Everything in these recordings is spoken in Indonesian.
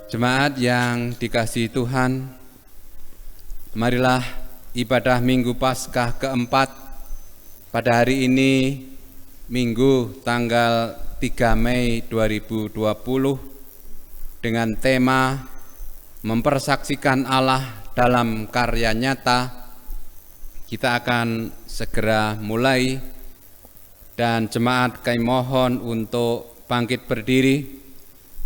Jemaat yang dikasihi Tuhan, marilah ibadah Minggu Paskah keempat pada hari ini, Minggu tanggal 3 Mei 2020, dengan tema mempersaksikan Allah dalam karya nyata. Kita akan segera mulai, dan jemaat kami mohon untuk bangkit berdiri.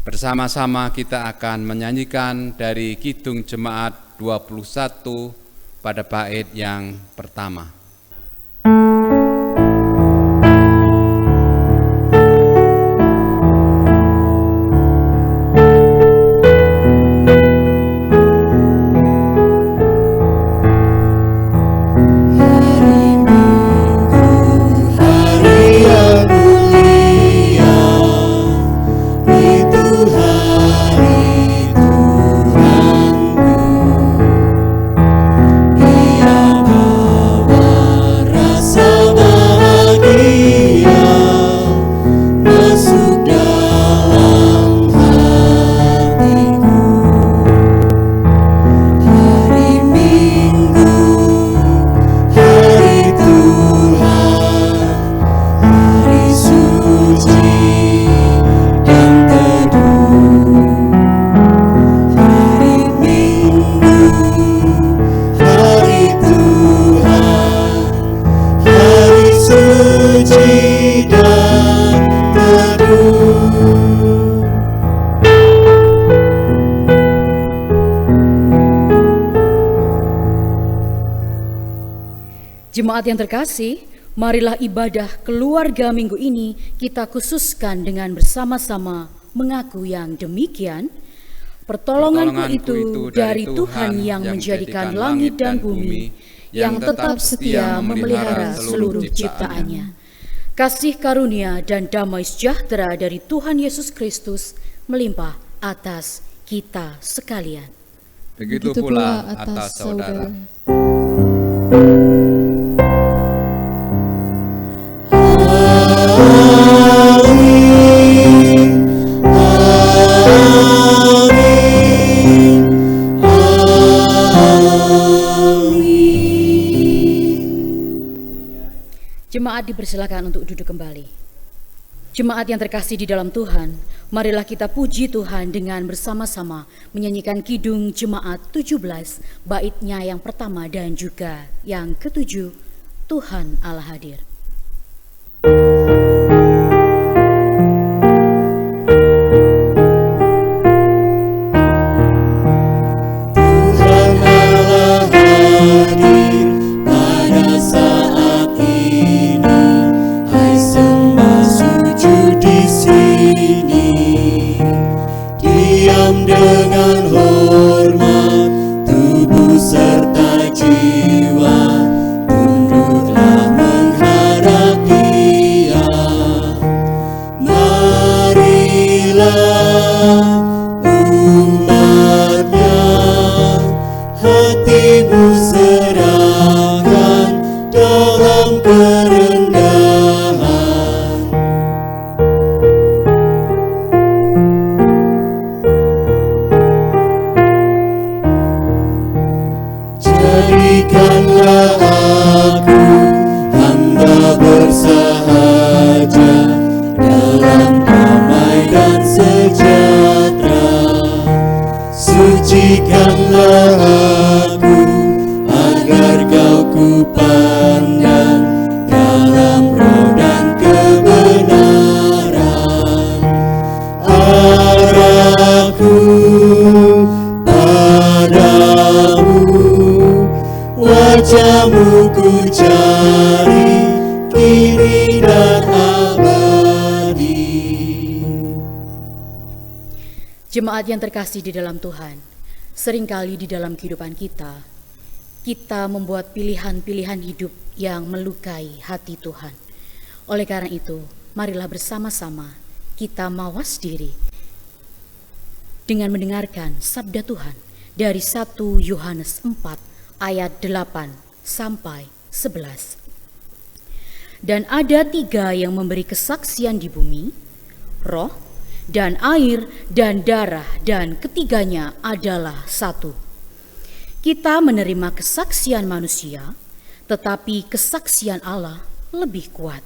Bersama-sama kita akan menyanyikan dari Kidung Jemaat 21 pada bait yang pertama. Jemaat yang terkasih, marilah ibadah keluarga minggu ini kita khususkan dengan bersama-sama mengaku yang demikian. Pertolonganku itu dari Tuhan yang menjadikan langit dan bumi, yang tetap setia memelihara seluruh ciptaannya. Kasih karunia dan damai sejahtera dari Tuhan Yesus Kristus melimpah atas kita sekalian. Begitu pula atas saudara. Jemaat dipersilakan untuk duduk kembali. Jemaat yang terkasih di dalam Tuhan, marilah kita puji Tuhan dengan bersama-sama menyanyikan Kidung Jemaat 17, baitnya yang pertama dan juga yang ketujuh, Tuhan Allah hadir. Dengan hormat tubuh serta jiwa, tunduklah menghadap Dia. Marilah umatnya, hatimu serahkan dalam kerendahan. Jadikanlah aku hamba bersahaja dalam damai dan sejahtera. Sucikanlah aku agar Kau ku pandang dalam roh dan kebenaran. Arahku padamu, wajah-Mu ku cari kini dan abadi. Jemaat yang terkasih di dalam Tuhan, seringkali di dalam kehidupan kita membuat pilihan-pilihan hidup yang melukai hati Tuhan. Oleh karena itu, marilah bersama-sama kita mawas diri dengan mendengarkan sabda Tuhan dari 1 Yohanes 4 ayat 8 sampai 11. Dan ada 3 yang memberi kesaksian di bumi, roh, dan air, dan darah, dan ketiganya adalah satu. Kita menerima kesaksian manusia, tetapi kesaksian Allah lebih kuat.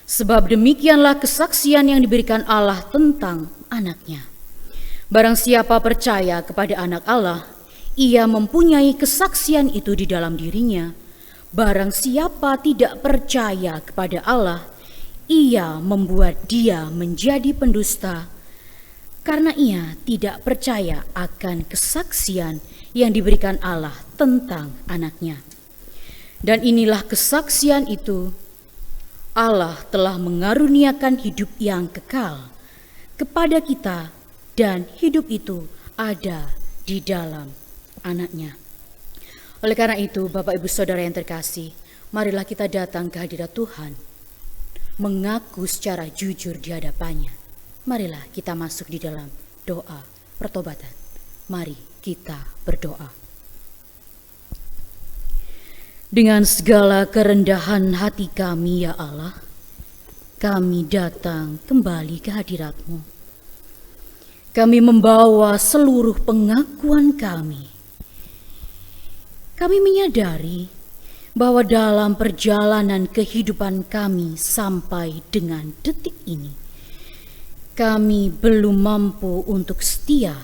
Sebab demikianlah kesaksian yang diberikan Allah tentang anaknya. Barang siapa percaya kepada anak Allah, ia mempunyai kesaksian itu di dalam dirinya. Barang siapa tidak percaya kepada Allah, ia membuat dia menjadi pendusta, karena ia tidak percaya akan kesaksian yang diberikan Allah tentang anaknya. Dan inilah kesaksian itu, Allah telah mengaruniakan hidup yang kekal kepada kita, dan hidup itu ada di dalam anaknya. Oleh karena itu, Bapak Ibu Saudara yang terkasih, marilah kita datang ke hadirat Tuhan, mengaku secara jujur di hadapannya. Marilah kita masuk di dalam doa pertobatan. Mari kita berdoa. Dengan segala kerendahan hati kami, ya Allah, kami datang kembali ke hadirat-Mu. Kami membawa seluruh pengakuan kami. Kami menyadari bahwa dalam perjalanan kehidupan kami sampai dengan detik ini, kami belum mampu untuk setia,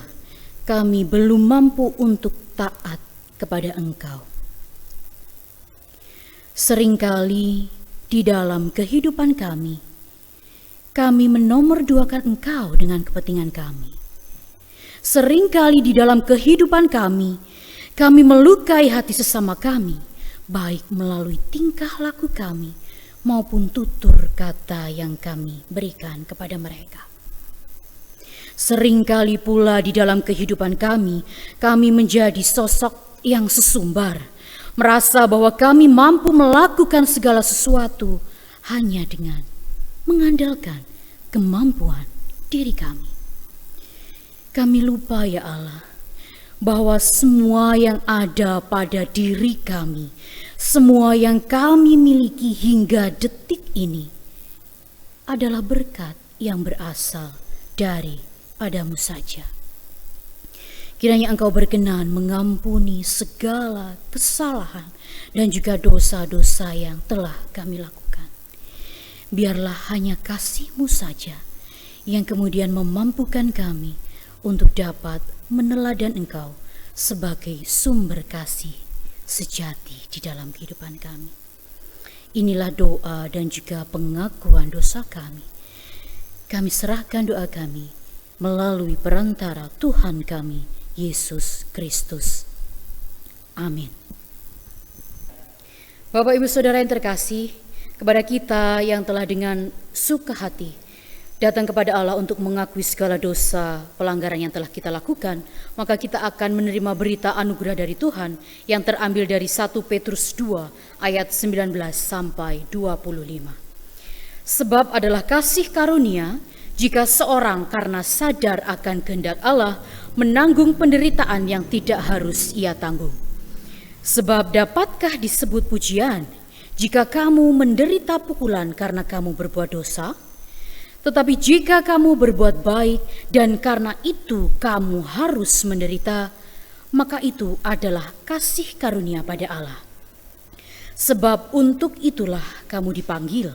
kami belum mampu untuk taat kepada Engkau. Seringkali di dalam kehidupan kami menomorduakan Engkau dengan kepentingan kami. Seringkali di dalam kehidupan kami melukai hati sesama kami, baik melalui tingkah laku kami maupun tutur kata yang kami berikan kepada mereka. Seringkali pula di dalam kehidupan kami menjadi sosok yang sesumbar, merasa bahwa kami mampu melakukan segala sesuatu hanya dengan mengandalkan kemampuan diri kami. Kami lupa, ya Allah, bahwa semua yang ada pada diri kami, semua yang kami miliki hingga detik ini adalah berkat yang berasal daripada-Mu saja. Kiranya Engkau berkenan mengampuni segala kesalahan dan juga dosa-dosa yang telah kami lakukan. Biarlah hanya kasih-Mu saja yang kemudian memampukan kami untuk dapat meneladan Engkau sebagai sumber kasih sejati di dalam kehidupan kami. Inilah doa dan juga pengakuan dosa kami. Kami serahkan doa kami melalui perantara Tuhan kami, Yesus Kristus. Amin. Bapak Ibu Saudara yang terkasih, kepada kita yang telah dengan suka hati datang kepada Allah untuk mengakui segala dosa pelanggaran yang telah kita lakukan, maka kita akan menerima berita anugerah dari Tuhan yang terambil dari 1 Petrus 2 ayat 19 sampai 25. Sebab adalah kasih karunia jika seorang karena sadar akan kehendak Allah menanggung penderitaan yang tidak harus ia tanggung. Sebab dapatkah disebut pujian jika kamu menderita pukulan karena kamu berbuat dosa? Tetapi jika kamu berbuat baik dan karena itu kamu harus menderita, maka itu adalah kasih karunia pada Allah. Sebab untuk itulah kamu dipanggil,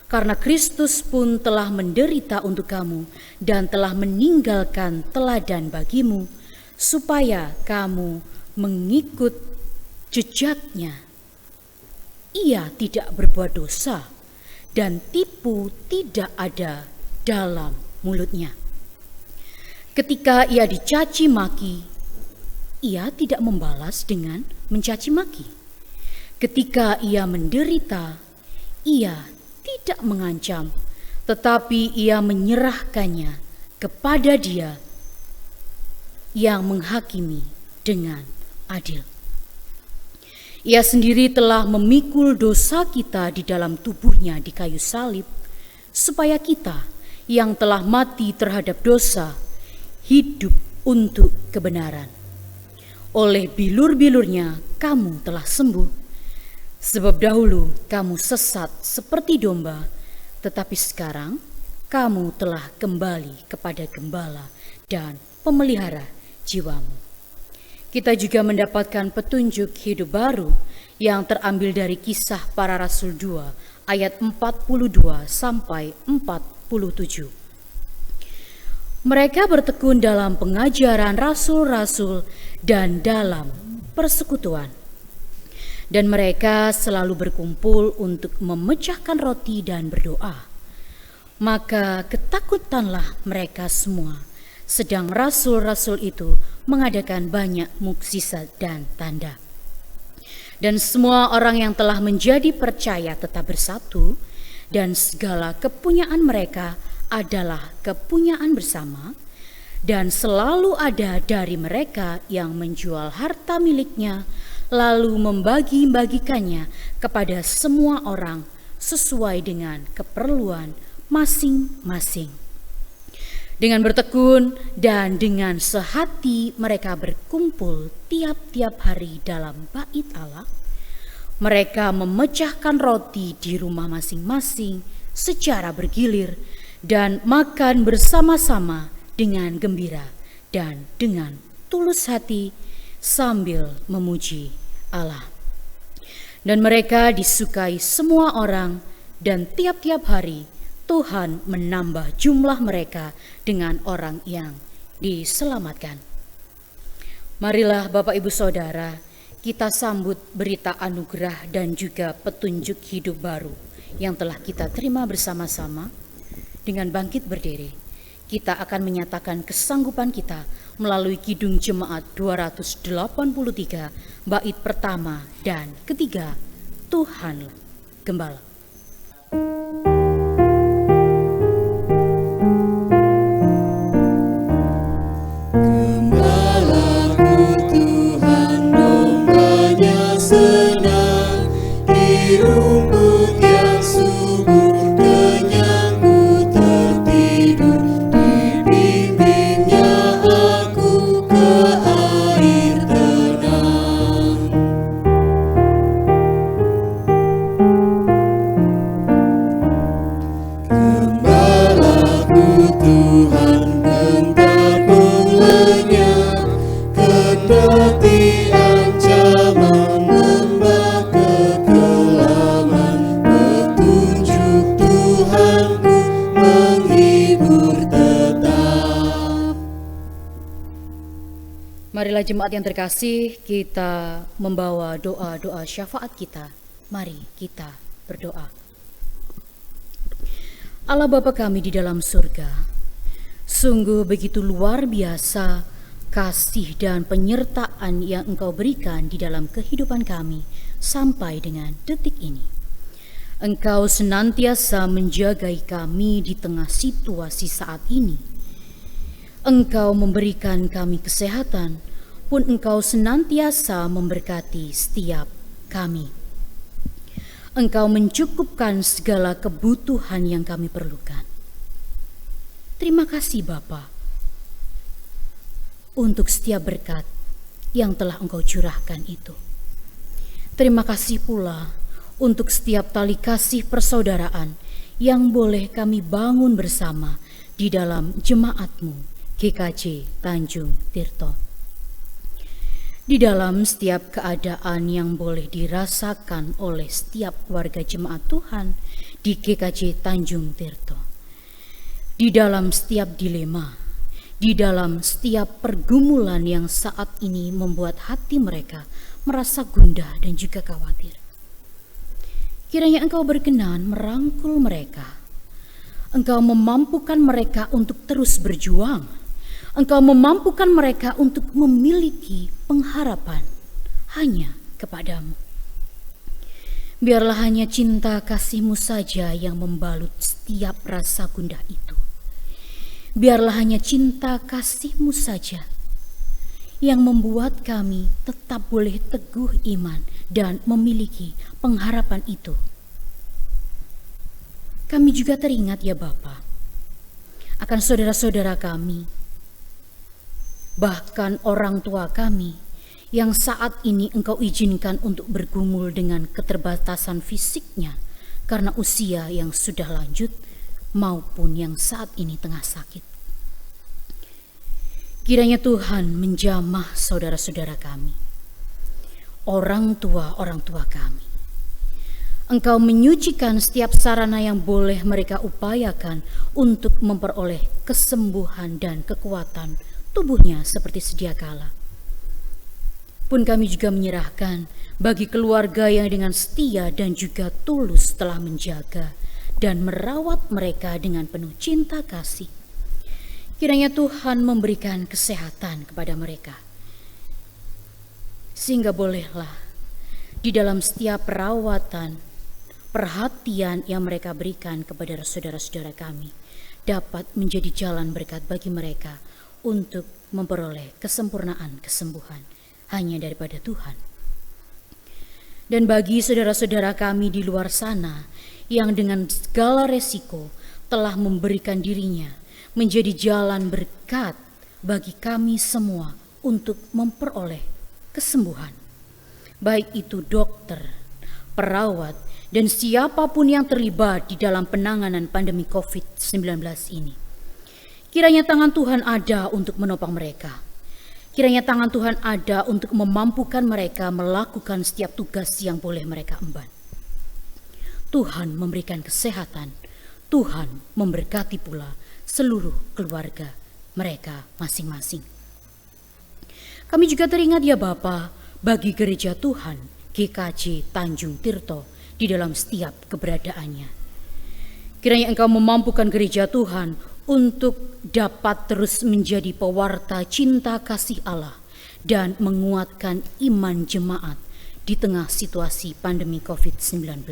karena Kristus pun telah menderita untuk kamu dan telah meninggalkan teladan bagimu, supaya kamu mengikut jejaknya. Ia tidak berbuat dosa, dan tipu tidak ada dalam mulutnya. Ketika ia dicaci maki, ia tidak membalas dengan mencaci maki. Ketika ia menderita, ia tidak mengancam, tetapi ia menyerahkannya kepada Dia yang menghakimi dengan adil. Ia sendiri telah memikul dosa kita di dalam tubuhnya di kayu salib, supaya kita yang telah mati terhadap dosa hidup untuk kebenaran. Oleh bilur-bilurnya kamu telah sembuh, sebab dahulu kamu sesat seperti domba, tetapi sekarang kamu telah kembali kepada gembala dan pemelihara jiwamu. Kita juga mendapatkan petunjuk hidup baru yang terambil dari Kisah Para Rasul 2 ayat 42 sampai 47. Mereka bertekun dalam pengajaran rasul-rasul dan dalam persekutuan. Dan mereka selalu berkumpul untuk memecahkan roti dan berdoa. Maka ketakutanlah mereka semua, sedang rasul-rasul itu mengadakan banyak mukjizat dan tanda. Dan semua orang yang telah menjadi percaya tetap bersatu, dan segala kepunyaan mereka adalah kepunyaan bersama, dan selalu ada dari mereka yang menjual harta miliknya, lalu membagi-bagikannya kepada semua orang sesuai dengan keperluan masing-masing. Dengan bertekun dan dengan sehati mereka berkumpul tiap-tiap hari dalam bait Allah. Mereka memecahkan roti di rumah masing-masing secara bergilir dan makan bersama-sama dengan gembira dan dengan tulus hati sambil memuji Allah. Dan mereka disukai semua orang, dan tiap-tiap hari Tuhan menambah jumlah mereka dengan orang yang diselamatkan. Marilah Bapak Ibu Saudara, kita sambut berita anugerah dan juga petunjuk hidup baru yang telah kita terima bersama-sama. Dengan bangkit berdiri, kita akan menyatakan kesanggupan kita melalui Kidung Jemaat 283, bait pertama dan ketiga, Tuhanlah Gembala. Rumput yang subur kenyang ku tertidur, dibimbingnya aku ke air tenang. Gembalaku Tuhan bentar lenyap, kendati ancaman lembah kekelaman, petunjuk Tuhanku menghibur tetap. Marilah jemaat yang terkasih, kita membawa doa-doa syafaat kita. Mari kita berdoa. Allah Bapa kami di dalam surga, sungguh begitu luar biasa kasih dan penyertaan yang Engkau berikan di dalam kehidupan kami sampai dengan detik ini. Engkau senantiasa menjagai kami di tengah situasi saat ini. Engkau memberikan kami kesehatan, pun Engkau senantiasa memberkati setiap kami. Engkau mencukupkan segala kebutuhan yang kami perlukan. Terima kasih Bapa untuk setiap berkat yang telah Engkau curahkan itu. Terima kasih pula untuk setiap tali kasih persaudaraan yang boleh kami bangun bersama di dalam jemaat-Mu GKJ Tanjung Tirto. Di dalam setiap keadaan yang boleh dirasakan oleh setiap warga jemaat Tuhan di GKJ Tanjung Tirto. Di dalam setiap dilema, di dalam setiap pergumulan yang saat ini membuat hati mereka merasa gundah dan juga khawatir. Kiranya Engkau berkenan merangkul mereka. Engkau memampukan mereka untuk terus berjuang. Engkau memampukan mereka untuk memiliki pengharapan hanya kepadamu. Biarlah hanya cinta kasih-Mu saja yang membalut setiap rasa gundah itu. Biarlah hanya cinta kasih-Mu saja yang membuat kami tetap boleh teguh iman dan memiliki pengharapan itu. Kami juga teringat ya Bapa akan saudara-saudara kami, bahkan orang tua kami yang saat ini Engkau izinkan untuk bergumul dengan keterbatasan fisiknya karena usia yang sudah lanjut maupun yang saat ini tengah sakit. Kiranya Tuhan menjamah saudara-saudara kami, orang tua kami. Engkau menyucikan setiap sarana yang boleh mereka upayakan untuk memperoleh kesembuhan dan kekuatan tubuhnya seperti sedia kala. Pun kami juga menyerahkan bagi keluarga yang dengan setia dan juga tulus telah menjaga dan merawat mereka dengan penuh cinta kasih. Kiranya Tuhan memberikan kesehatan kepada mereka, sehingga bolehlah di dalam setiap perawatan, perhatian yang mereka berikan kepada saudara-saudara kami dapat menjadi jalan berkat bagi mereka untuk memperoleh kesempurnaan kesembuhan hanya daripada Tuhan. Dan bagi saudara-saudara kami di luar sana yang dengan segala resiko telah memberikan dirinya menjadi jalan berkat bagi kami semua untuk memperoleh kesembuhan, baik itu dokter, perawat, dan siapapun yang terlibat di dalam penanganan pandemi COVID-19 ini. Kiranya tangan Tuhan ada untuk menopang mereka. Kiranya tangan Tuhan ada untuk memampukan mereka melakukan setiap tugas yang boleh mereka emban. Tuhan memberikan kesehatan, Tuhan memberkati pula seluruh keluarga mereka masing-masing. Kami juga teringat ya Bapa, bagi gereja Tuhan GKJ Tanjung Tirto di dalam setiap keberadaannya. Kiranya Engkau memampukan gereja Tuhan untuk dapat terus menjadi pewarta cinta kasih Allah dan menguatkan iman jemaat di tengah situasi pandemi COVID-19.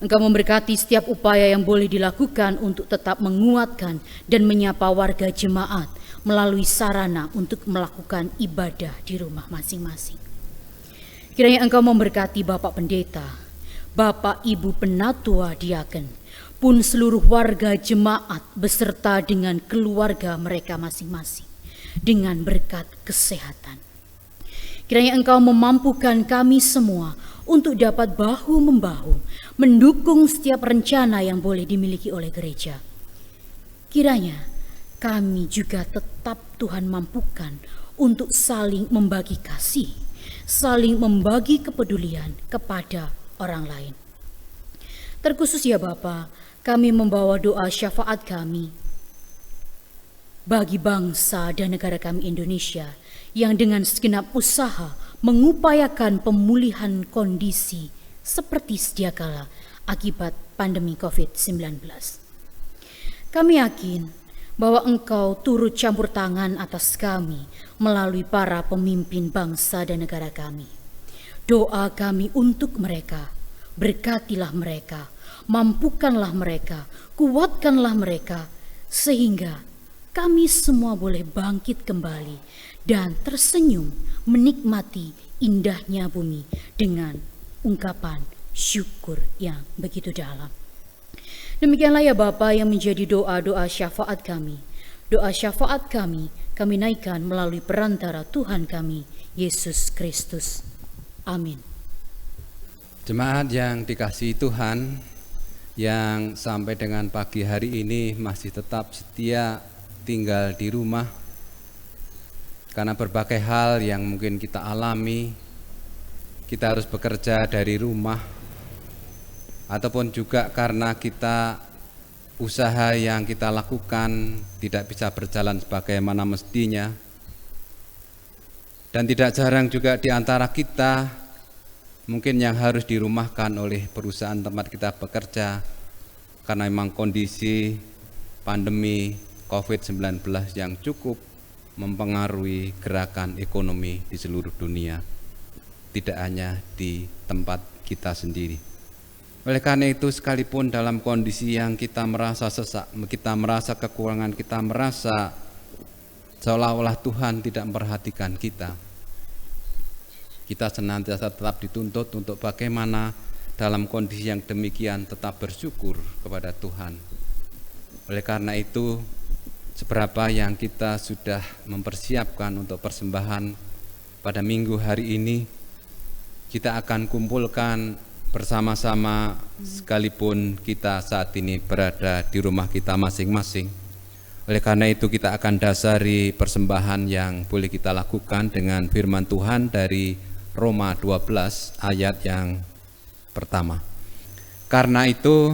Engkau memberkati setiap upaya yang boleh dilakukan untuk tetap menguatkan dan menyapa warga jemaat melalui sarana untuk melakukan ibadah di rumah masing-masing. Kiranya Engkau memberkati Bapak Pendeta, Bapak Ibu Penatua Diaken, pun seluruh warga jemaat beserta dengan keluarga mereka masing-masing dengan berkat kesehatan. Kiranya Engkau memampukan kami semua untuk dapat bahu-membahu mendukung setiap rencana yang boleh dimiliki oleh gereja. Kiranya kami juga tetap Tuhan mampukan untuk saling membagi kasih, saling membagi kepedulian kepada orang lain. Terkhusus ya Bapa, kami membawa doa syafaat kami bagi bangsa dan negara kami Indonesia yang dengan segenap usaha mengupayakan pemulihan kondisi seperti sedia kala akibat pandemi COVID-19. Kami yakin bahwa Engkau turut campur tangan atas kami melalui para pemimpin bangsa dan negara kami. Doa kami untuk mereka, berkatilah mereka, mampukanlah mereka, kuatkanlah mereka, sehingga kami semua boleh bangkit kembali dan tersenyum menikmati indahnya bumi dengan ungkapan syukur yang begitu dalam. Demikianlah ya Bapa yang menjadi doa-doa syafaat kami. Doa syafaat kami naikkan melalui perantara Tuhan kami, Yesus Kristus. Amin. Jemaat yang dikasihi Tuhan, yang sampai dengan pagi hari ini masih tetap setia tinggal di rumah karena berbagai hal yang mungkin kita alami, kita harus bekerja dari rumah, ataupun juga karena kita usaha yang kita lakukan tidak bisa berjalan sebagaimana mestinya. Dan tidak jarang juga di antara kita mungkin yang harus dirumahkan oleh perusahaan tempat kita bekerja karena memang kondisi pandemi COVID-19 yang cukup mempengaruhi gerakan ekonomi di seluruh dunia, tidak hanya di tempat kita sendiri. Oleh karena itu, sekalipun dalam kondisi yang kita merasa sesak, kita merasa kekurangan, kita merasa seolah-olah Tuhan tidak memperhatikan kita senantiasa tetap dituntut untuk bagaimana dalam kondisi yang demikian tetap bersyukur kepada Tuhan. Oleh karena itu, seberapa yang kita sudah mempersiapkan untuk persembahan pada minggu hari ini, kita akan kumpulkan bersama-sama sekalipun kita saat ini berada di rumah kita masing-masing. Oleh karena itu kita akan dasari persembahan yang boleh kita lakukan dengan firman Tuhan dari Roma 12 ayat yang pertama. Karena itu,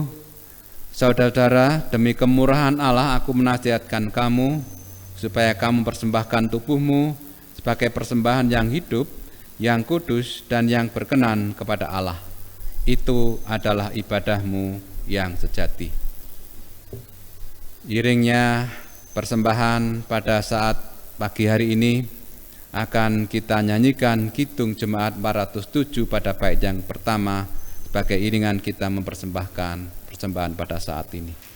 saudara-saudara, demi kemurahan Allah aku menasihatkan kamu supaya kamu persembahkan tubuhmu sebagai persembahan yang hidup, yang kudus dan yang berkenan kepada Allah. Itu adalah ibadahmu yang sejati. Iringnya persembahan pada saat pagi hari ini akan kita nyanyikan Kidung Jemaat 407 pada bait yang pertama sebagai iringan kita mempersembahkan persembahan pada saat ini.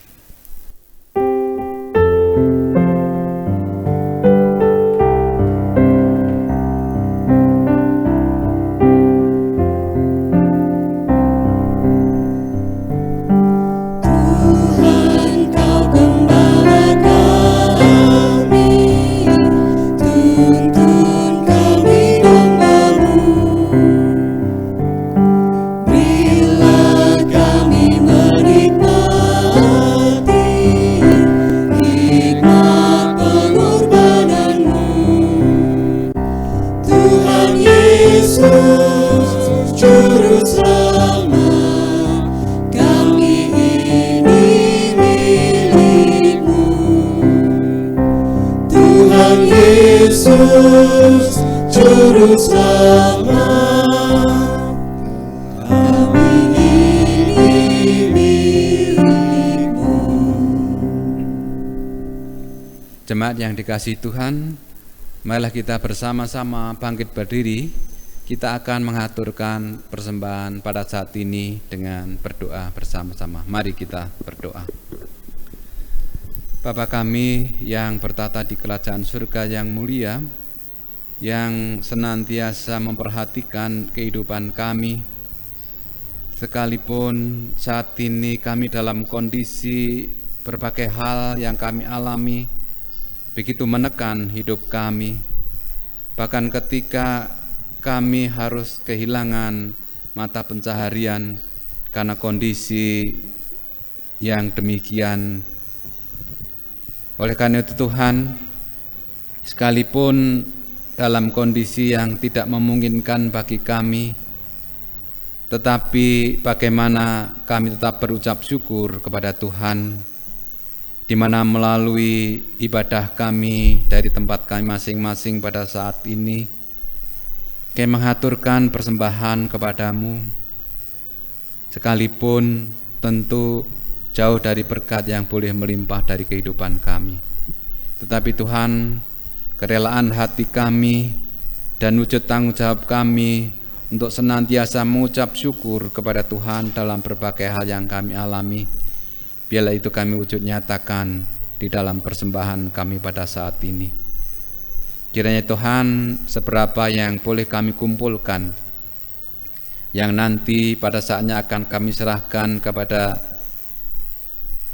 Yesus, Juru Selamat, kami ini milik-Mu. Jemaat yang dikasihi Tuhan, marilah kita bersama-sama bangkit berdiri. Kita akan mengaturkan persembahan pada saat ini dengan berdoa bersama-sama. Mari kita berdoa. Bapa kami yang bertata di kerajaan surga yang mulia, yang senantiasa memperhatikan kehidupan kami, sekalipun saat ini kami dalam kondisi berbagai hal yang kami alami, begitu menekan hidup kami, bahkan ketika kami harus kehilangan mata pencaharian karena kondisi yang demikian. Oleh karena itu Tuhan, sekalipun dalam kondisi yang tidak memungkinkan bagi kami, tetapi bagaimana kami tetap berucap syukur kepada Tuhan, di mana melalui ibadah kami dari tempat kami masing-masing pada saat ini, kami mengaturkan persembahan kepadamu, sekalipun tentu jauh dari berkat yang boleh melimpah dari kehidupan kami. Tetapi Tuhan, kerelaan hati kami dan wujud tanggung jawab kami untuk senantiasa mengucap syukur kepada Tuhan dalam berbagai hal yang kami alami, biarlah itu kami wujud nyatakan di dalam persembahan kami pada saat ini. Kiranya Tuhan, seberapa yang boleh kami kumpulkan, yang nanti pada saatnya akan kami serahkan kepada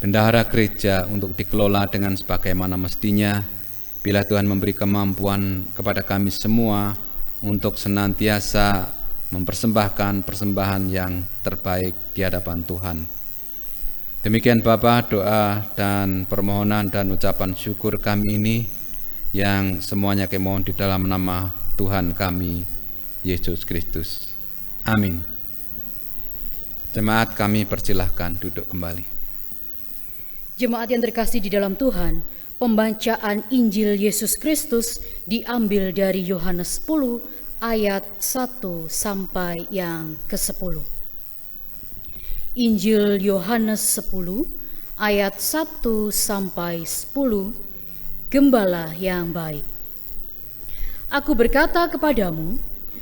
bendahara gereja untuk dikelola dengan sebagaimana mestinya, bila Tuhan memberi kemampuan kepada kami semua untuk senantiasa mempersembahkan persembahan yang terbaik di hadapan Tuhan. Demikian Bapa, doa dan permohonan dan ucapan syukur kami ini yang semuanya kami mohon di dalam nama Tuhan kami, Yesus Kristus. Amin. Jemaat kami persilahkan duduk kembali. Jemaat yang terkasih di dalam Tuhan, pembacaan Injil Yesus Kristus diambil dari Yohanes 10 ayat 1 sampai yang ke-10. Injil Yohanes 10 ayat 1 sampai 10, Gembala yang baik. Aku berkata kepadamu,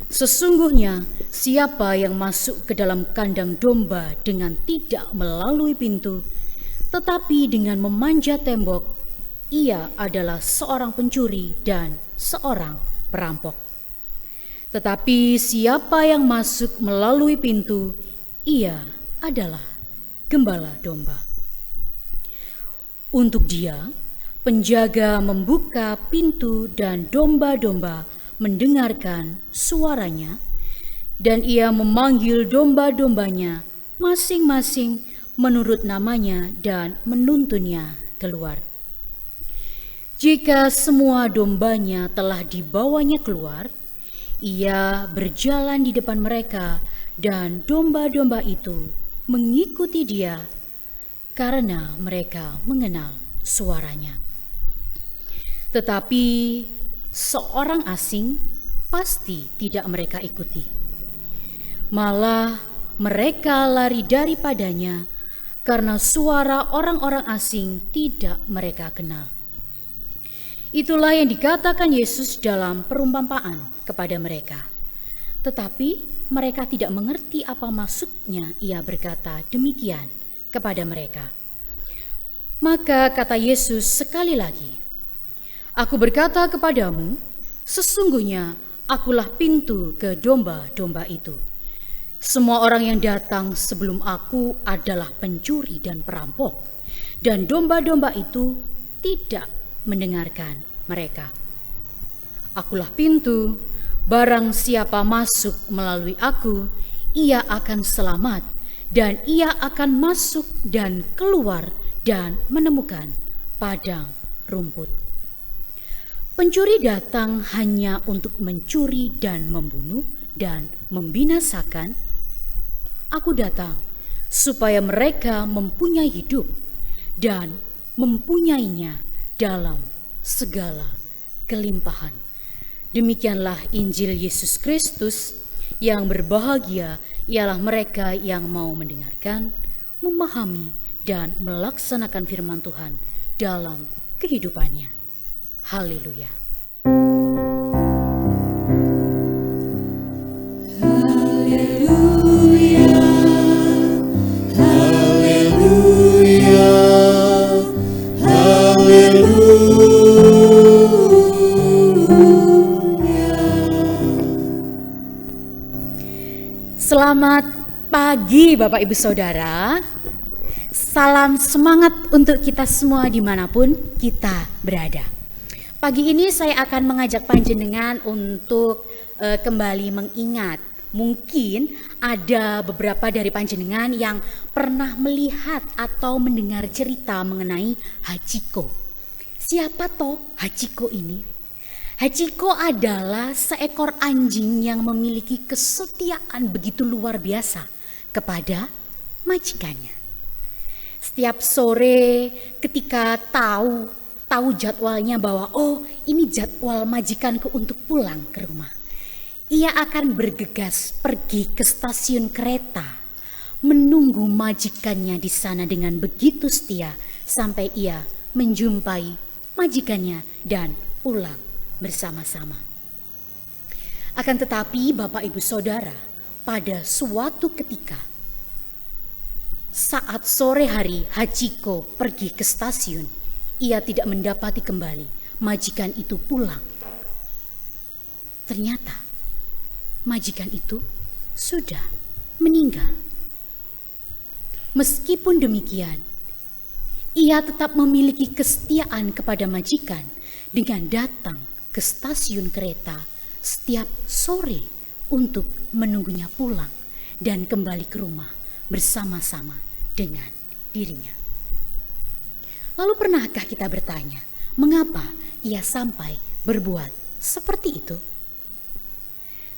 sesungguhnya siapa yang masuk ke dalam kandang domba dengan tidak melalui pintu, tetapi dengan memanjat tembok, ia adalah seorang pencuri dan seorang perampok. Tetapi siapa yang masuk melalui pintu, ia adalah gembala domba. Untuk dia, penjaga membuka pintu dan domba-domba mendengarkan suaranya, Dan ia memanggil domba-dombanya masing-masing menurut namanya dan menuntunnya keluar. Jika semua dombanya telah dibawanya keluar, ia berjalan di depan mereka dan domba-domba itu mengikuti dia karena mereka mengenal suaranya. Tetapi seorang asing pasti tidak mereka ikuti. Malah mereka lari daripadanya karena suara orang-orang asing tidak mereka kenal. Itulah yang dikatakan Yesus dalam perumpamaan kepada mereka. Tetapi mereka tidak mengerti apa maksudnya ia berkata demikian kepada mereka. Maka kata Yesus sekali lagi, "Aku berkata kepadamu, sesungguhnya akulah pintu ke domba-domba itu. Semua orang yang datang sebelum aku adalah pencuri dan perampok, dan domba-domba itu tidak mendengarkan mereka. Akulah pintu, barang siapa masuk melalui aku, ia akan selamat, dan ia akan masuk dan keluar dan menemukan padang rumput. Pencuri datang hanya untuk mencuri dan membunuh dan membinasakan. Aku datang supaya mereka mempunyai hidup dan mempunyainya dalam segala kelimpahan." Demikianlah Injil Yesus Kristus. Yang berbahagia ialah mereka yang mau mendengarkan, memahami, dan melaksanakan firman Tuhan dalam kehidupannya. Haleluya. Haleluya, haleluya, haleluya. Selamat pagi Bapak Ibu Saudara. Salam semangat untuk kita semua dimanapun kita berada. Pagi ini saya akan mengajak panjenengan untuk kembali mengingat. Mungkin ada beberapa dari panjenengan yang pernah melihat atau mendengar cerita mengenai Hachiko. Siapa toh Hachiko ini? Hachiko adalah seekor anjing yang memiliki kesetiaan begitu luar biasa kepada majikannya. Setiap sore ketika tahu jadwalnya bahwa ini jadwal majikanku untuk pulang ke rumah, ia akan bergegas pergi ke stasiun kereta, menunggu majikannya di sana dengan begitu setia sampai ia menjumpai majikannya dan pulang bersama-sama. Akan tetapi Bapak Ibu Saudara, pada suatu ketika saat sore hari Hachiko pergi ke stasiun, ia tidak mendapati kembali majikan itu pulang. Ternyata majikan itu sudah meninggal. Meskipun demikian, ia tetap memiliki kesetiaan kepada majikan dengan datang ke stasiun kereta setiap sore untuk menunggunya pulang dan kembali ke rumah bersama-sama dengan dirinya. Lalu pernahkah kita bertanya, mengapa ia sampai berbuat seperti itu?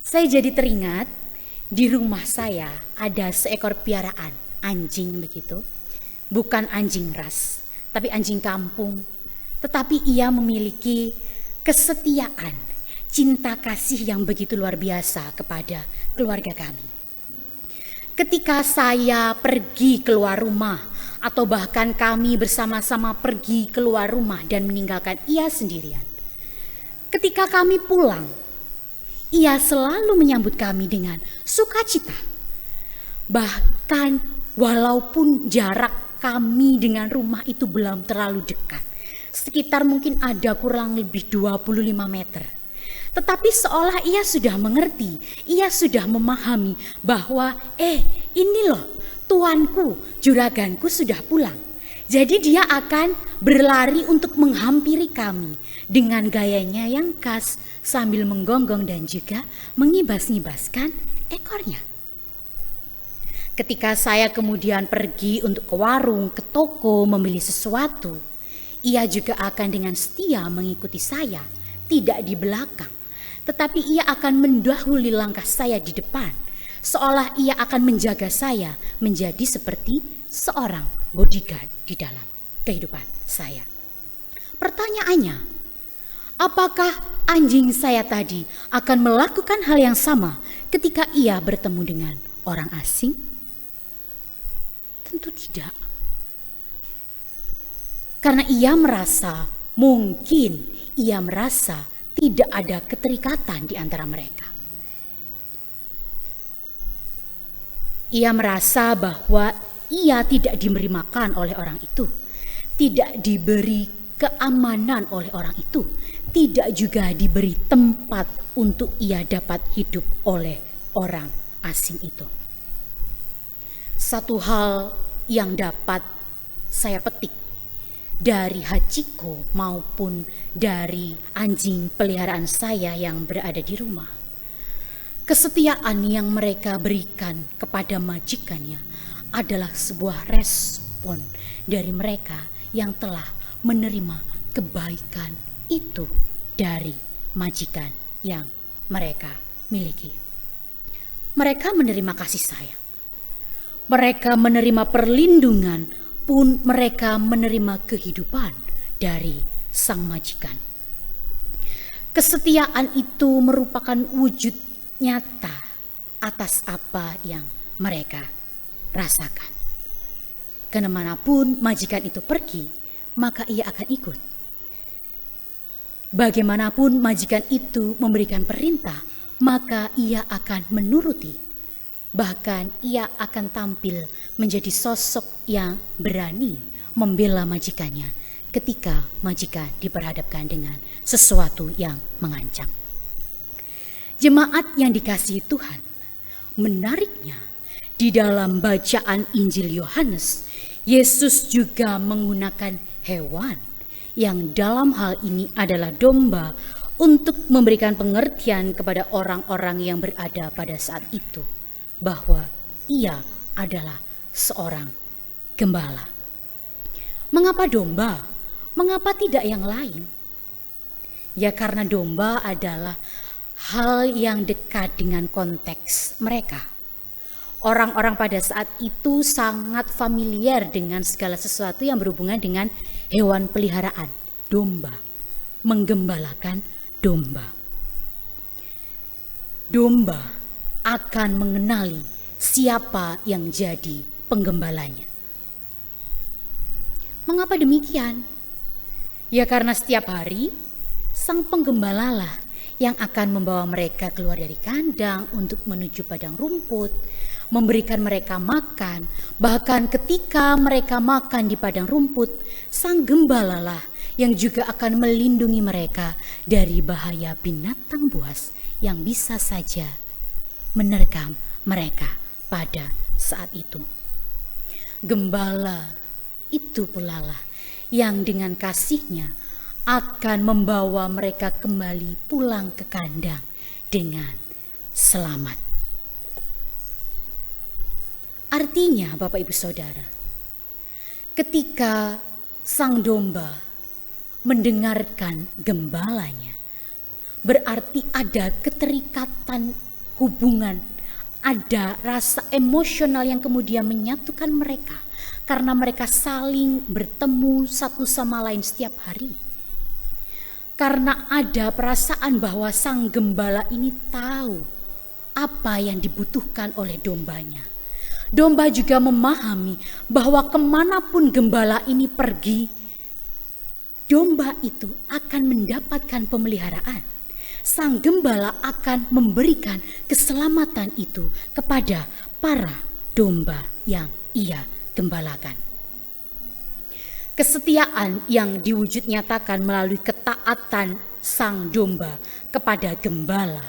Saya jadi teringat di rumah saya ada seekor piaraan anjing begitu. Bukan anjing ras, tapi anjing kampung. Tetapi ia memiliki kesetiaan, cinta kasih yang begitu luar biasa kepada keluarga kami. Ketika saya pergi keluar rumah, atau bahkan kami bersama-sama pergi keluar rumah dan meninggalkan ia sendirian, ketika kami pulang, ia selalu menyambut kami dengan sukacita. Bahkan walaupun jarak kami dengan rumah itu belum terlalu dekat, sekitar mungkin ada kurang lebih 25 meter. Tetapi seolah ia sudah mengerti, ia sudah memahami bahwa ini loh tuanku, juraganku sudah pulang. Jadi dia akan berlari untuk menghampiri kami dengan gayanya yang khas sambil menggonggong dan juga mengibas-ngibaskan ekornya. Ketika saya kemudian pergi untuk ke warung, ke toko membeli sesuatu, ia juga akan dengan setia mengikuti saya, tidak di belakang, tetapi ia akan mendahului langkah saya di depan, seolah ia akan menjaga saya menjadi seperti seorang bodyguard di dalam kehidupan saya. Pertanyaannya, apakah anjing saya tadi akan melakukan hal yang sama ketika ia bertemu dengan orang asing? Tentu tidak. Karena mungkin ia merasa tidak ada keterikatan di antara mereka. Ia merasa bahwa ia tidak diberi makan oleh orang itu, tidak diberi keamanan oleh orang itu, tidak juga diberi tempat untuk ia dapat hidup oleh orang asing itu. Satu hal yang dapat saya petik dari Hachiko maupun dari anjing peliharaan saya yang berada di rumah, kesetiaan yang mereka berikan kepada majikannya adalah sebuah respon dari mereka yang telah menerima kebaikan itu dari majikan yang mereka miliki. Mereka menerima kasih sayang. Mereka menerima perlindungan, pun mereka menerima kehidupan dari sang majikan. Kesetiaan itu merupakan wujud nyata atas apa yang mereka rasakan. Kemanapun majikan itu pergi, maka ia akan ikut. Bagaimanapun majikan itu memberikan perintah, maka ia akan menuruti. Bahkan ia akan tampil menjadi sosok yang berani membela majikannya ketika majikan diperhadapkan dengan sesuatu yang mengancam. Jemaat yang dikasihi Tuhan, menariknya di dalam bacaan Injil Yohanes, Yesus juga menggunakan hewan yang dalam hal ini adalah domba untuk memberikan pengertian kepada orang-orang yang berada pada saat itu bahwa ia adalah seorang gembala. Mengapa domba? Mengapa tidak yang lain? Ya karena domba adalah hal yang dekat dengan konteks mereka. Orang-orang pada saat itu sangat familiar dengan segala sesuatu yang berhubungan dengan hewan peliharaan, domba, menggembalakan domba. Domba akan mengenali siapa yang jadi penggembalanya. Mengapa demikian? Ya karena setiap hari sang penggembalalah yang akan membawa mereka keluar dari kandang untuk menuju padang rumput, memberikan mereka makan. Bahkan ketika mereka makan di padang rumput, sang gembalalah yang juga akan melindungi mereka dari bahaya binatang buas yang bisa saja menerkam mereka pada saat itu. Gembala itu pula lah yang dengan kasihnya akan membawa mereka kembali pulang ke kandang dengan selamat. Artinya Bapak Ibu Saudara, ketika sang domba mendengarkan gembalanya, berarti ada keterikatan hubungan, ada rasa emosional yang kemudian menyatukan mereka karena mereka saling bertemu satu sama lain setiap hari. Karena ada perasaan bahwa sang gembala ini tahu apa yang dibutuhkan oleh dombanya. Domba juga memahami bahwa kemanapun gembala ini pergi, domba itu akan mendapatkan pemeliharaan. Sang gembala akan memberikan keselamatan itu kepada para domba yang ia gembalakan. Kesetiaan yang diwujud nyatakan melalui ketaatan sang domba kepada gembala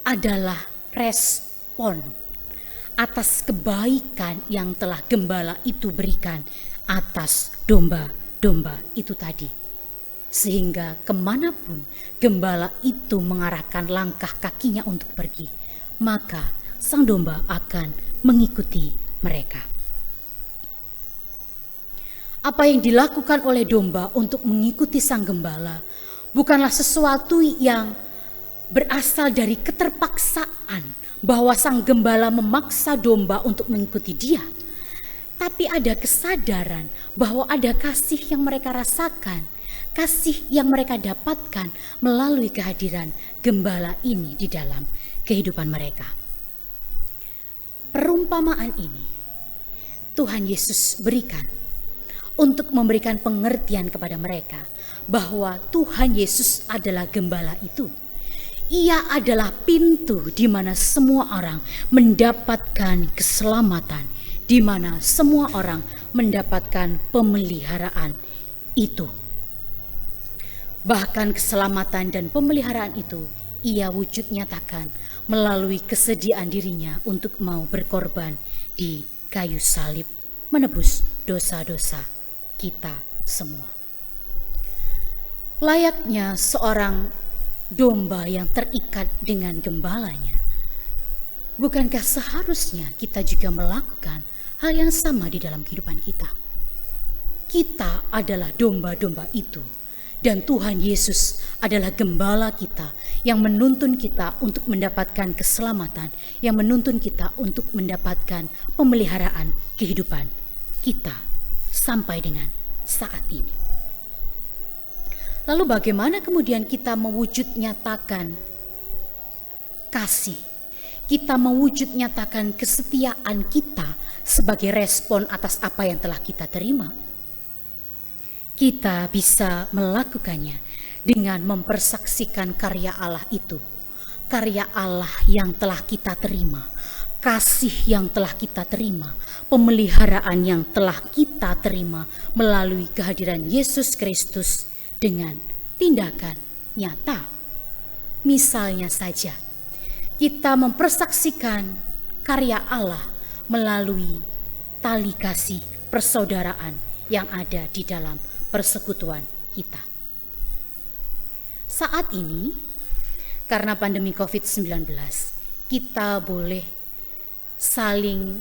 adalah respon atas kebaikan yang telah gembala itu berikan atas domba-domba itu tadi. Sehingga kemanapun gembala itu mengarahkan langkah kakinya untuk pergi, maka sang domba akan mengikuti mereka. Apa yang dilakukan oleh domba untuk mengikuti sang gembala bukanlah sesuatu yang berasal dari keterpaksaan bahwa sang gembala memaksa domba untuk mengikuti dia. Tapi ada kesadaran bahwa ada kasih yang mereka rasakan, kasih yang mereka dapatkan melalui kehadiran gembala ini di dalam kehidupan mereka. Perumpamaan ini Tuhan Yesus berikan untuk memberikan pengertian kepada mereka bahwa Tuhan Yesus adalah gembala itu. Ia adalah pintu di mana semua orang mendapatkan keselamatan, di mana semua orang mendapatkan pemeliharaan itu. Bahkan keselamatan dan pemeliharaan itu ia wujud nyatakan melalui kesediaan dirinya untuk mau berkorban di kayu salib, menebus dosa-dosa kita semua. Layaknya seorang domba yang terikat dengan gembalanya, bukankah seharusnya kita juga melakukan hal yang sama di dalam kehidupan kita? Kita adalah domba-domba itu, dan Tuhan Yesus adalah gembala kita yang menuntun kita untuk mendapatkan keselamatan, yang menuntun kita untuk mendapatkan pemeliharaan kehidupan kita sampai dengan saat ini. Lalu bagaimana kemudian kita mewujud nyatakan kasih, kita mewujud nyatakan kesetiaan kita sebagai respon atas apa yang telah kita terima? Kita bisa melakukannya dengan mempersaksikan karya Allah itu, karya Allah yang telah kita terima, kasih yang telah kita terima, pemeliharaan yang telah kita terima melalui kehadiran Yesus Kristus dengan tindakan nyata. Misalnya saja, kita mempersaksikan karya Allah melalui tali kasih persaudaraan yang ada di dalam persekutuan kita. Saat ini, karena pandemi COVID-19, kita boleh saling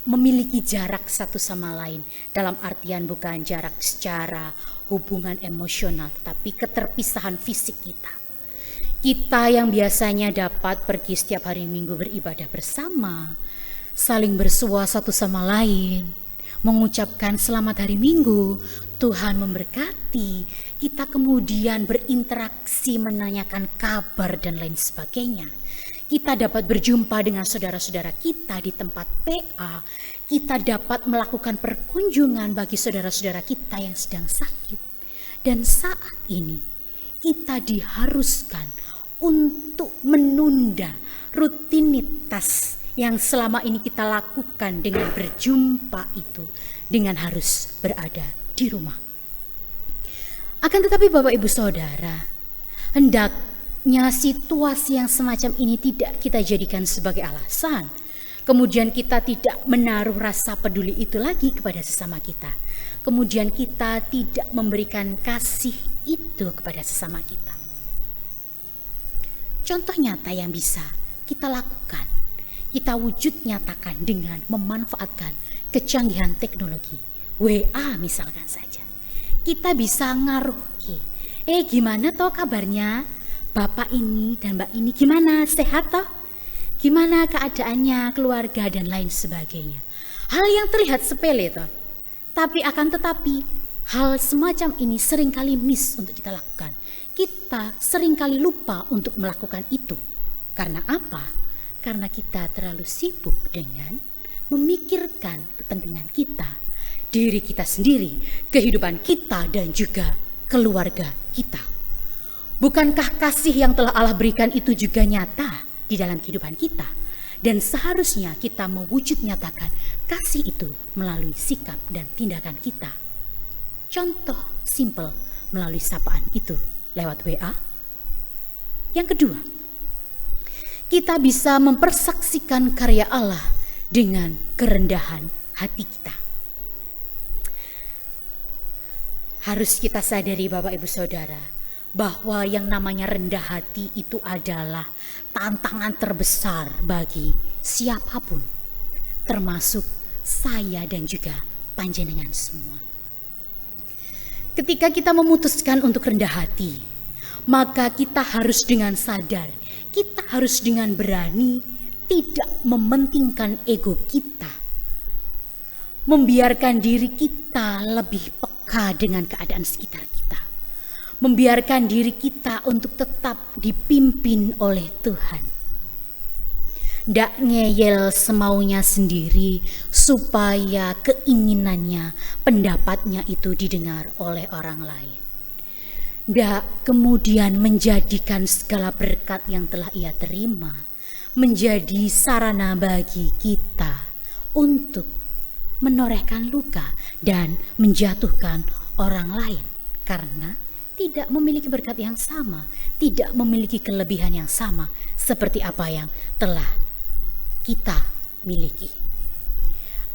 memiliki jarak satu sama lain, dalam artian bukan jarak secara hubungan emosional, tetapi keterpisahan fisik kita. Kita yang biasanya dapat pergi setiap hari Minggu beribadah bersama, saling bersua satu sama lain, mengucapkan selamat hari Minggu, Tuhan memberkati, kita kemudian berinteraksi, menanyakan kabar dan lain sebagainya. Kita dapat berjumpa dengan saudara-saudara kita di tempat PA, kita dapat melakukan perkunjungan bagi saudara-saudara kita yang sedang sakit. Dan saat ini kita diharuskan untuk menunda rutinitas yang selama ini kita lakukan dengan berjumpa itu, dengan harus berada di rumah. Akan tetapi Bapak Ibu Saudara, hendaknya situasi yang semacam ini tidak kita jadikan sebagai alasan. Kemudian kita tidak menaruh rasa peduli itu lagi kepada sesama kita. Kemudian kita tidak memberikan kasih itu kepada sesama kita. Contoh nyata yang bisa kita lakukan, kita wujud nyatakan dengan memanfaatkan kecanggihan teknologi. WA misalkan saja. Kita bisa ngaruh, gimana toh kabarnya Bapak ini dan Mbak ini, gimana, sehat toh? Gimana keadaannya, keluarga dan lain sebagainya. Hal yang terlihat sepele toh, tapi akan tetapi hal semacam ini seringkali miss untuk kita lakukan. Kita seringkali lupa untuk melakukan itu. Karena apa? Karena kita terlalu sibuk dengan memikirkan kepentingan kita, diri kita sendiri, kehidupan kita dan juga keluarga kita. Bukankah kasih yang telah Allah berikan itu juga nyata di dalam kehidupan kita? Dan seharusnya kita mewujud nyatakan kasih itu melalui sikap dan tindakan kita. Contoh simple melalui sapaan itu lewat WA. Yang kedua, kita bisa mempersaksikan karya Allah dengan kerendahan hati kita. Harus kita sadari Bapak Ibu Saudara, bahwa yang namanya rendah hati itu adalah tantangan terbesar bagi siapapun, termasuk saya dan juga panjenengan semua. Ketika kita memutuskan untuk rendah hati, maka kita harus dengan sadar, kita harus dengan berani tidak mementingkan ego kita, membiarkan diri kita lebih peka dengan keadaan sekitar kita, membiarkan diri kita untuk tetap dipimpin oleh Tuhan. Ndak ngeyel semaunya sendiri supaya keinginannya, pendapatnya itu didengar oleh orang lain. Ndak kemudian menjadikan segala berkat yang telah ia terima menjadi sarana bagi kita untuk menorehkan luka dan menjatuhkan orang lain karena tidak memiliki berkat yang sama, tidak memiliki kelebihan yang sama seperti apa yang telah kita miliki.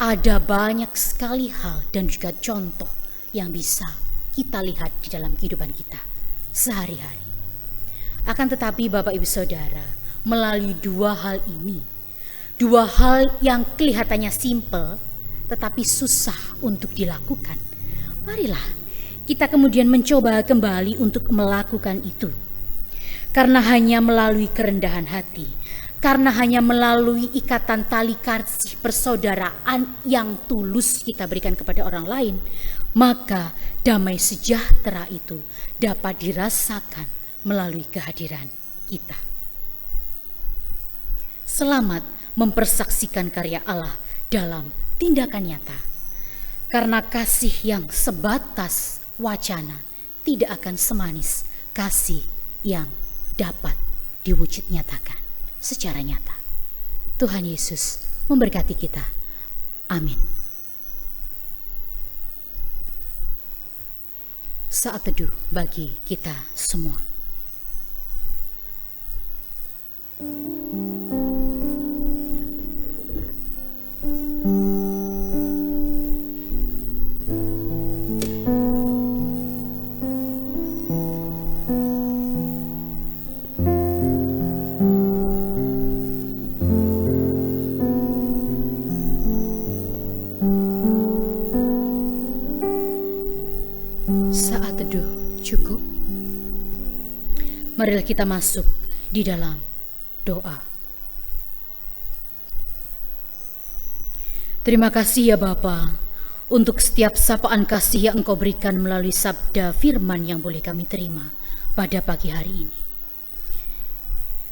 Ada banyak sekali hal dan juga contoh yang bisa kita lihat di dalam kehidupan kita sehari-hari. Akan tetapi Bapak Ibu Saudara, melalui dua hal ini, dua hal yang kelihatannya simpel tetapi susah untuk dilakukan, marilah kita kemudian mencoba kembali untuk melakukan itu. Karena hanya melalui kerendahan hati, karena hanya melalui ikatan tali kasih persaudaraan yang tulus kita berikan kepada orang lain, maka damai sejahtera itu dapat dirasakan melalui kehadiran kita. Selamat mempersaksikan karya Allah dalam tindakan nyata. Karena kasih yang sebatas wacana tidak akan semanis kasih yang dapat diwujud nyatakan secara nyata. Tuhan Yesus memberkati kita. Amin. Saat teduh bagi kita semua. Saat teduh cukup. Marilah kita masuk di dalam doa. Terima kasih ya Bapa untuk setiap sapaan kasih yang Engkau berikan melalui sabda firman yang boleh kami terima pada pagi hari ini.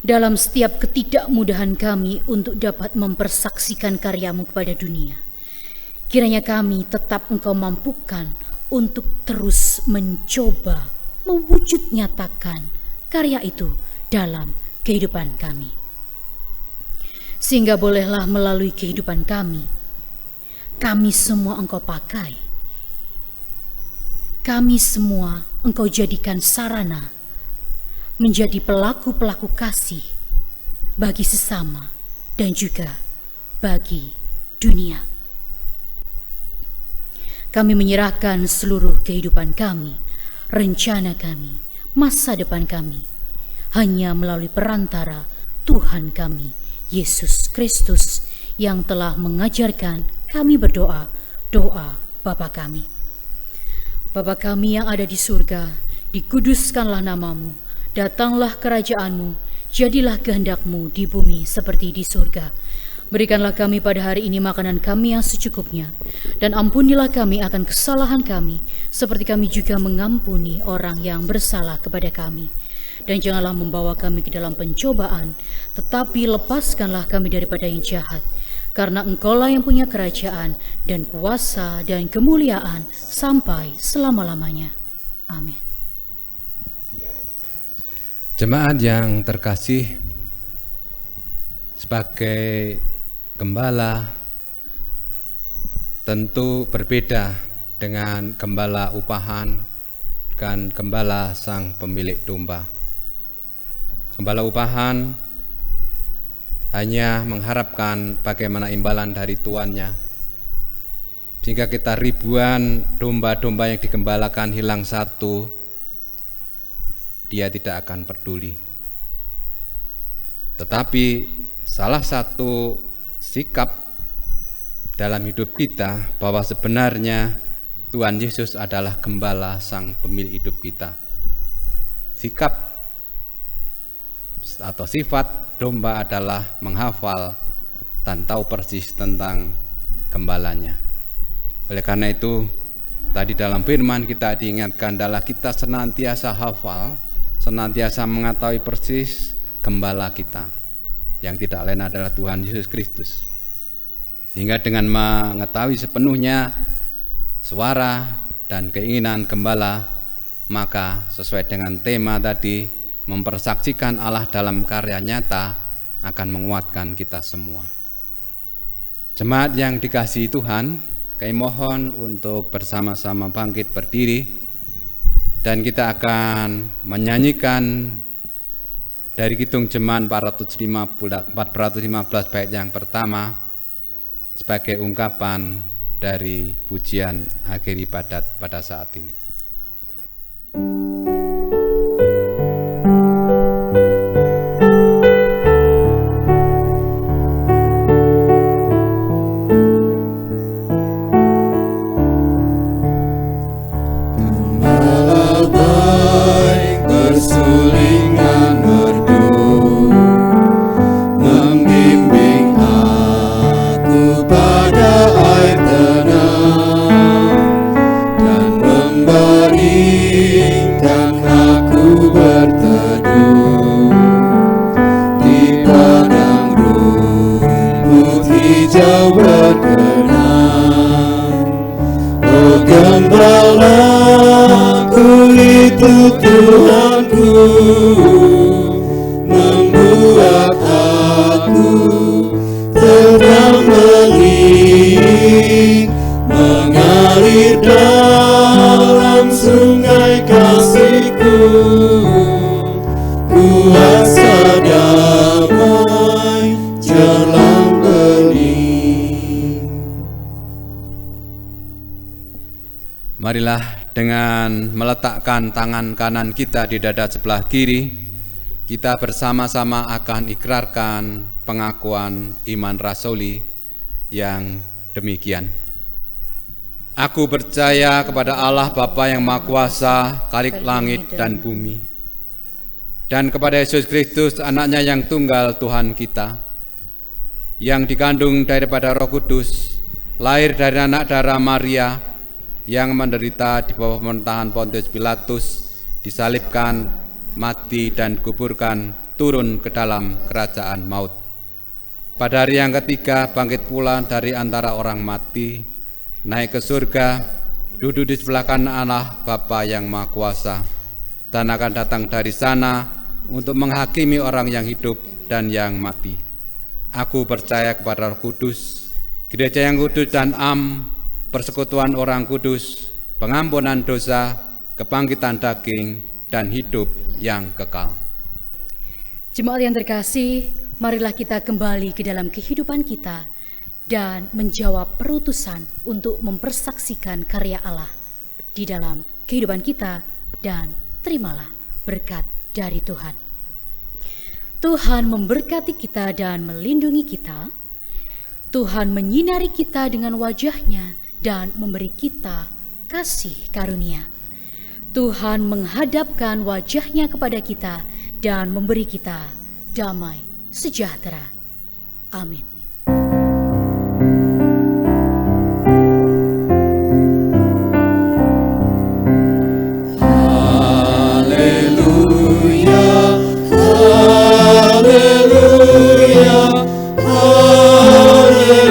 Dalam setiap ketidakmudahan kami untuk dapat mempersaksikan karya-Mu kepada dunia, kiranya kami tetap Engkau mampukan untuk terus mencoba mewujud nyatakan karya itu dalam kehidupan kami. Sehingga bolehlah melalui kehidupan kami semua Engkau pakai. Kami semua Engkau jadikan sarana menjadi pelaku-pelaku kasih bagi sesama dan juga bagi dunia. Kami menyerahkan seluruh kehidupan kami, rencana kami, masa depan kami, hanya melalui perantara Tuhan kami, Yesus Kristus, yang telah mengajarkan kami berdoa, doa Bapa kami. Bapa kami yang ada di surga, dikuduskanlah namamu, datanglah kerajaan-Mu, jadilah kehendak-Mu di bumi seperti di surga. Berikanlah kami pada hari ini makanan kami yang secukupnya, dan ampunilah kami akan kesalahan kami, seperti kami juga mengampuni orang yang bersalah kepada kami. Dan janganlah membawa kami ke dalam pencobaan, tetapi lepaskanlah kami daripada yang jahat. Karena Engkaulah yang punya kerajaan, dan kuasa, dan kemuliaan, sampai selama-lamanya. Amin. Jemaat yang terkasih, sebagai gembala tentu berbeda dengan gembala upahan dan gembala sang pemilik domba. Gembala upahan hanya mengharapkan bagaimana imbalan dari tuannya, sehingga kita ribuan domba-domba yang digembalakan hilang satu, dia tidak akan peduli. Tetapi salah satu sikap dalam hidup kita bahwa sebenarnya Tuhan Yesus adalah gembala sang pemilik hidup kita. Sikap atau sifat domba adalah menghafal dan tahu persis tentang gembalanya. Oleh karena itu, tadi dalam firman kita diingatkan adalah kita senantiasa hafal, senantiasa mengetahui persis gembala kita, yang tidak lain adalah Tuhan Yesus Kristus. Sehingga dengan mengetahui sepenuhnya suara dan keinginan gembala, maka sesuai dengan tema tadi, mempersaksikan Allah dalam karya nyata akan menguatkan kita semua. Jemaat yang dikasihi Tuhan, kami mohon untuk bersama-sama bangkit berdiri dan kita akan menyanyikan dari Kidung Jemaat 415 bait yang pertama sebagai ungkapan dari pujian akhir ibadat pada saat ini. Gembalaku itu Tuhanku, membuat aku tenang bening, mengalir dalam sungai kasih-Ku, kuasa damai jelang bening. Marilah dengan meletakkan tangan kanan kita di dada sebelah kiri, kita bersama-sama akan ikrarkan pengakuan iman rasuli yang demikian. Aku percaya kepada Allah Bapa yang Maha Kuasa, Khalik langit dan bumi, dan kepada Yesus Kristus, anaknya yang tunggal Tuhan kita, yang dikandung daripada Roh Kudus, lahir dari anak darah Maria, yang menderita di bawah pemerintahan Pontius Pilatus, disalibkan, mati dan kuburkan, turun ke dalam kerajaan maut. Pada hari yang ketiga bangkit pula dari antara orang mati, naik ke surga, duduk di sebelah kanan Allah Bapa yang Maha Kuasa, dan akan datang dari sana untuk menghakimi orang yang hidup dan yang mati. Aku percaya kepada Roh Kudus, gereja yang kudus dan persekutuan orang kudus, pengampunan dosa, kebangkitan daging, dan hidup yang kekal. Jemaat yang terkasih, marilah kita kembali ke dalam kehidupan kita dan menjawab perutusan untuk mempersaksikan karya Allah di dalam kehidupan kita, dan terimalah berkat dari Tuhan. Tuhan memberkati kita dan melindungi kita. Tuhan menyinari kita dengan wajah-Nya dan memberi kita kasih karunia. Tuhan menghadapkan wajah-Nya kepada kita dan memberi kita damai sejahtera. Amin. Haleluya, haleluya, haleluya, haleluya.